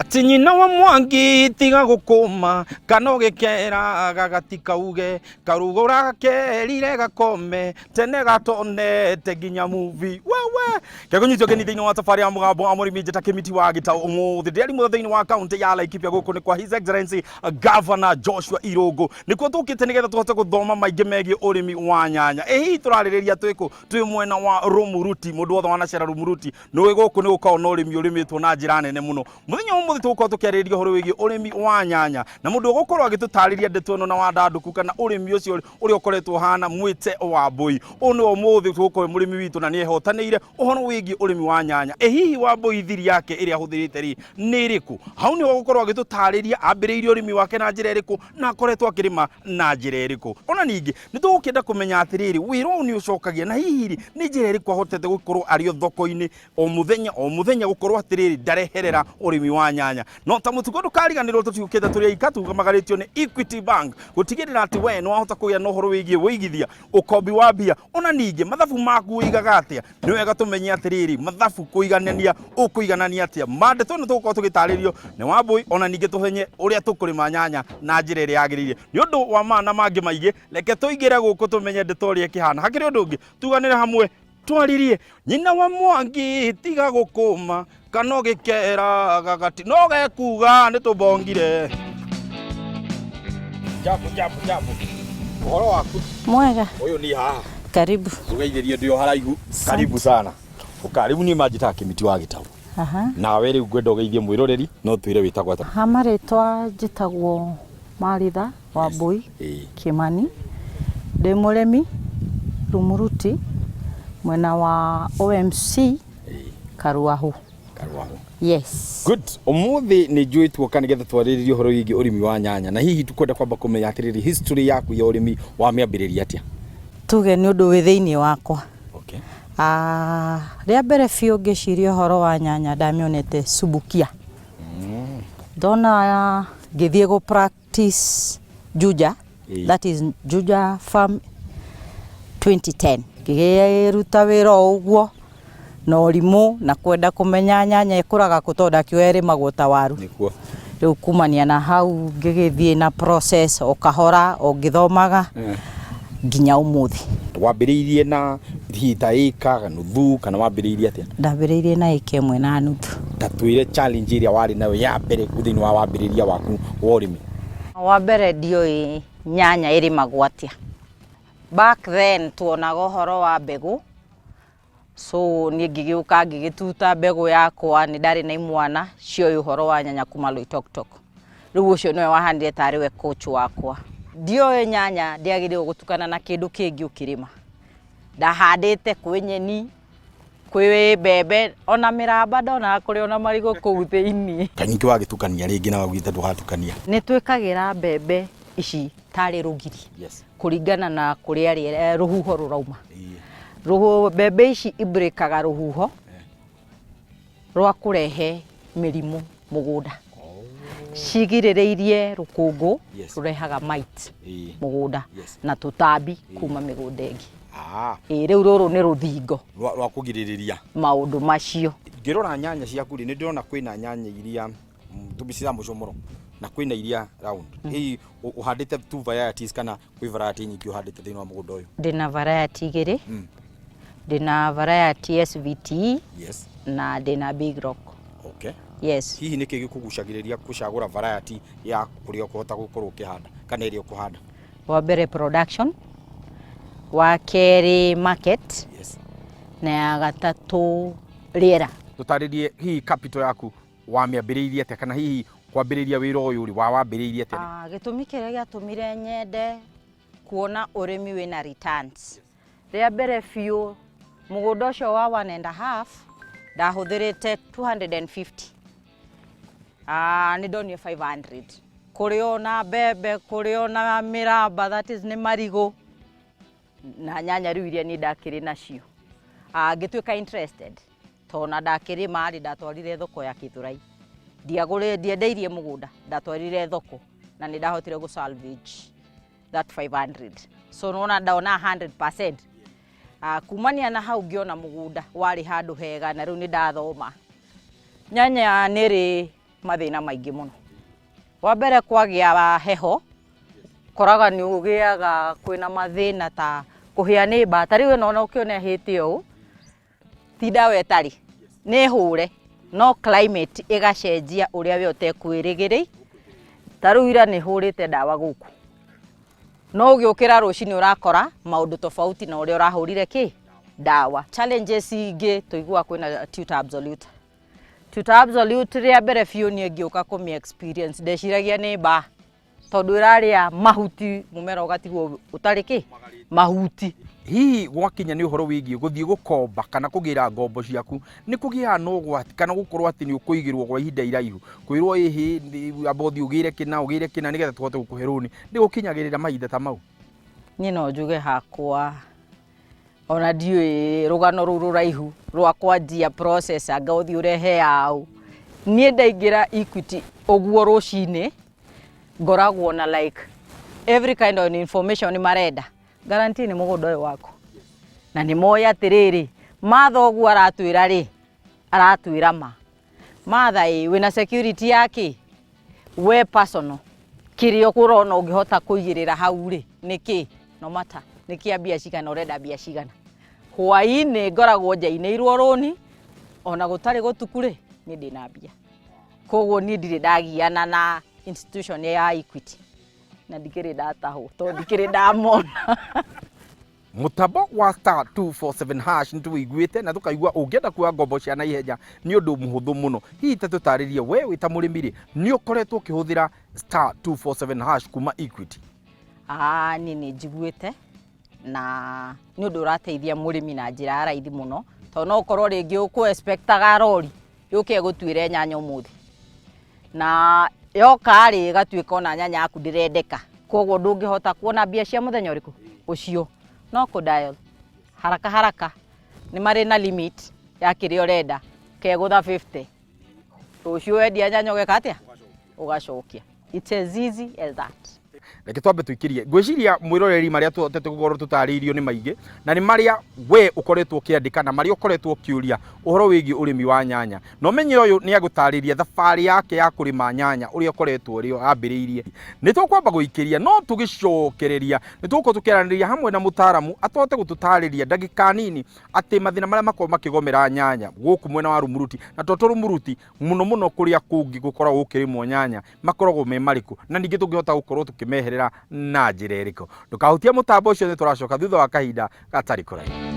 Ati nyina wa mwangi tiga gukuma kana ugikera gagatikauge karugura gakerire gakome tene gatonete nginya movie wewe kegunyitio keni thiini wa safari ya mugambo wa Mũrĩmi njeta kimiti wa gita umuthi nderi mu thiini wa county ya Laikipia guku ni kwa His Excellency Governor Joshua Irungu nikuo tukite nigetha tuhote guthoma maingi megie urimi wa nyanya hihi turaririria twi mwena wa Rumuruti mundu wothe wanacera Rumuruti no guku ni gukao no urimi urimitwo na njira nene muno muthenya umuthi tuko tukiarĩrĩria horo wĩgie ũrĩmi wa nyanya na mũndũ ũgũkorwo agĩtũtarĩria ndeto ĩno na wandanduku kana ũrĩmi ũcio ũrĩa ũkoretwo hana mwĩte wa mbũi ũyũ nĩ ũmũthĩ tũgũkorwo mũrĩmi witũ na nĩ ehotanĩire ũhoro wĩgie ũrĩmi wa nyanya hihi wa mbũi thiri yake ĩrĩa ahũthĩrĩte rĩ nĩ ĩrĩkũ hau nĩ ũgũkorwo agĩtũtarĩria ambĩrĩirie ũrĩmi wake na njĩra ĩrĩkũ na akoretwo akĩrĩma na njĩra ĩrĩkũ ona ningĩ nĩ tũgũkĩenda kũmenya atĩrĩrĩ wĩra ũyũ nĩ ũcokagia na hihi nĩ njĩra ĩrĩkũ ahotete gũkorwo arĩ thoko-inĩ o mũthenya gũkorwo atĩrĩrĩ ndareherera ũrĩmi wa nyanya no ta mutugo ndukariganirwo tutukite turi ikatu magaritio ni Equity Bank gutigirira ati we no ahota kugia no horo wigie wigithia ukombi wa bia ona ningi mathabu maku uigaga atia ni wega tumenye atiriri mathabu kuiganania ukuiganania atia mande tu tuko tugitaririo ni wa mbui ona ningi tuhenye uria tukurima nyanya na njira iri yagiririe ni undu wa mana mangi maige leke tuigire guku tumenye nditorie kihana hakiri undu ungi tuganire hamwe twaririe nyina wa mwangi tiga gukuma kana ugikera gagati no gekuga ni tubongire jabu horo waku mwega uyu ni haha karibu tugeithĩrie ndio haraihu karibu sana ukaribu ni majita kimiti wa gitau nawe riu ngwenda ugeithie mwiroreri no twire witagwo ata hamaritwa njitagwo Maritha wa mbui Kimani ndi Mũrĩmi Rumuruti mwena wa OMC Karuahu. Yes. Good. Umuthi ni njui tuoka nigetha twarĩrĩrie horo wĩgie ũrĩmi wa nyanya na hihi tukwenda kwamba kũmenya atĩrĩrĩ history yaku ya ũrĩmi wa mĩambĩrĩria atia tuge nĩ ũndũ wĩ thĩinĩ wakwa. Okay. Rĩa mbere biũ ngĩciria ũhoro wa nyanya ndamĩonete Subukia. Ndona ngĩthiĩ go practice Juja. That is Juja Farm 2010. Ngĩruta wĩra ũguo no rimu na kwenda kumenya nyanya ikuraga kutonda kĩwere magota waru nikuo riu kumania na hau ngĩgĩthie na process o kahora o ngĩthomaga nginya umuthi wambĩrĩirie na hita ĩka nuthu kana wambĩrĩirie atia ndambĩrĩirie na ĩka ĩmwe na nuthu tatwire challenge ĩrĩa warĩ nayo ya mbere thĩinĩ wa wambĩrĩria waku wa ũrĩmi wa mbere ndioi nyanya ĩrĩmagwo atia back then tuonaga ũhoro wa mbegũ so ni ngĩgĩũka ngĩgĩtuta mbegũ yakwa nĩ ndarĩ na imwana cio ũhoro wa nyanya kuma Loitoktok rĩu ũcio nĩwe wahandire tarĩ we coach wakwa ndioe nyanya ndiagĩrĩirwo gũtukana na kĩndũ kĩngĩ ũkĩrĩma ndahandĩte kwĩ nyeni kwĩ mbembe ona mĩramba ndona kũrĩ ona marigũ kũu thĩinĩ kanyingĩ wagĩtukania rĩngĩ na waugĩte ndũgatukania nĩ twĩkagĩra mbembe ici tarĩ rũgiri kũringana na kũrĩa rũhuho rũrauma mbembe ici ibrekaga rũhuho rwa kũrehe mĩrimũ mũgũnda cigirĩrĩirie rũkũngũ rũrehaga mite mũgũnda na tũtambi kuma mĩgũnda ĩngĩ rĩu rũrũ nĩ rũthingo rwa kũgirĩrĩria maũndũ macio ngĩrora nyanya ciaku nĩ ndĩrona kwĩna nyanya iria tũbicira mũcomoro na kwĩna iria round hihi uhandĩte two varieties kana kwĩ variety nyingĩ uhandĩte thĩinĩ wa mũgũnda ũyũ ndĩna variety igĩrĩ ndĩna variety SVT na ndĩna Big Rock. Okay. Yes. Hihi nĩkĩ gĩkũgucagĩrĩria gũcagũra variety ya kũrĩa ũkũhota gũkorwo ũkĩhanda kana ĩrĩa ũkũhanda wa mbere production wa kerĩ market na ya gatatũ rĩera tũtarĩrie hihi capital yaku wamĩambĩrĩirie atĩa kana hihi kwambĩrĩria wĩra ũyũ rĩ wambĩrĩirie atĩa gĩtũmi kĩrĩa gĩatũmire nyende kuona ũrĩmi wĩna returns rĩa mbere biũ mũgũnda ũcio wa 1.5 ndahũthĩrĩte 250 nĩ ndonire 500 kũrĩ ona mbembe kũrĩ ona mĩramba that is nĩ marigũ na nyanya rĩu iria nĩ ndakĩrĩ nacio ngĩtuĩka interested tona ndakĩrĩma rĩ ndatwarire thoko ya Gĩthũrai ndiendeirie mũgũnda ndatwarire thoko na nĩ ndahotire gũ salvage that 500 so nona ndaona 100% kumania na hau ngiona mũgũnda warĩ handũ hega na rĩu nĩ ndathoma nyanya nĩrĩ mathina maingĩ mũno. Wa mbere kwagĩa heho, koraga nĩ ũgĩaga kwĩna mathĩna ta kũhĩa nĩ mbaa. Ta rĩu ĩno ũkĩona ĩhĩte ũũ, ti ndawa ĩtarĩ, nĩ hũre, no climate ĩgacenjia ũrĩa we ũtekwĩrĩgĩrĩire. Ta rĩu ira nĩ hũrĩte ndawa gũkũ, no ũgĩũkĩra rũcinĩ ũrakora maũndũ tofauti na ũrĩa ũrahũrire ndawa. Challenges ingĩ tũiguaga kwĩna tuta absolute. Tuta absolute rĩa mbere biũ niĩ ngĩũka kũmĩ experience ndeciragia nĩ mbaa, tondũ ĩrarĩa mahuti, mũmera ũgatigwo ũtarĩ mahuti. Hihi gwakinya nĩ ũhoro wĩgiĩ gũthiĩ gũkomba kana kũgĩra ngombo ciaku, nĩ kũgĩaga na ũgwati kana gũkorwo atĩ nĩ ũkũigĩrwo kwa ihinda iraihu, kwĩrwo ĩhĩ amba ũthiĩ ũgĩre kĩna nĩgetha tũhote gũkũhe rũni, nĩ gũkinyagĩrĩra mahinda ta mau? Niĩ no njuge hakwa, ona ndiũĩ rũgano rũu rũraihu rwa kwanjia process anga ũthiĩ ũrehe yaũ. Niĩ ndaingĩra Equity ũguo rũcinĩ, ngoragwo na like every kind of information marenda. Guarantee nĩ mũgũnda ũyũ waku. Na nĩ moĩ atĩrĩrĩ, matha ũguo aratwĩra aratwĩra matha wĩna security yake, we personal, kĩrĩa ũrona ũngĩhota kũigĩrĩra hau nĩkĩ, no matter nĩ kĩa mbia cigana ũrenda mbia cigana. Hwaĩ-inĩ ngoragwo njainĩirwo rũni, ona gũtarĩ gũtuku niĩ ndĩna mbia. Koguo niĩ ndirĩ ndagiana na institution ya Equity, na ndikĩrĩ ndatahwo, tondũ ndikĩrĩ ndamona. Mũtambo wa *247# nĩtũiguĩte na tũkaigua ũngĩenda kuoya ngombo cia naihenya nĩ ũndũ mũhũthũ mũno. Hihi ta tũtarĩrie we wĩ ta mũrĩmi nĩ ũkoretwo ũkĩhũthĩra *247# kuma Equity? Niĩ nĩ njiguĩte na nĩ ũndũ ũrateithia mũrĩmi na njĩra ya raithi mũno, tondũ no ũkorwo rĩngĩ ũkũ-expectaga rori yũke ĩgũtuĩre nyanya ũmũthĩ, na yoka ĩgatuĩka ona nyanya yaku ndĩrendeka, koguo ndũngĩhota kuona mbia cia mũthenya ũrĩkũ ũcio. No kũ-dial haraka nĩ marĩ na limit ya kĩrĩa ũrenda, kegũtha 50, rũciũ wendia nyanya ũgeka atĩa? Ũgacokia. It's as easy as that. Reke twambe tũikĩrie, ngwĩciria mwĩroreri marĩa tũgũkorwo tũtarĩirio nĩ maingĩ, na nĩ marĩa we ũkoretwo ũkĩandĩka na marĩa ũkoretwo ũkĩũria ũhoro wĩgiĩ ũrĩmi wa nyanya. Na ũmenye ũyũ nĩ agũtarĩria thabarĩ yake ya kũrĩma nyanya ũrĩa ũkoretwo ambĩrĩirie. Nĩ tũkwamba gũikĩria, no tũgĩcokereria nĩ tũgũkorwo tũkĩaranĩria hamwe na mũtaaramu atote gũtũtarĩria ndagĩka nini atĩ mathĩna marĩa makoragwo makĩgomera nyanya gũkũ mwena wa Rumuruti, na to Rumuruti mũno kũrĩa kũngĩ gũkoragwo gũkĩrĩmwo nyanya makoragwo me marĩkũ, na ningĩ tũngĩhota gũkorwo tũkĩmeherera na njĩra ĩrĩkũ. Ndũkahutie mũtambo ũcio, nĩ tũracoka thutha wa kahinda gatarĩ kũraihu.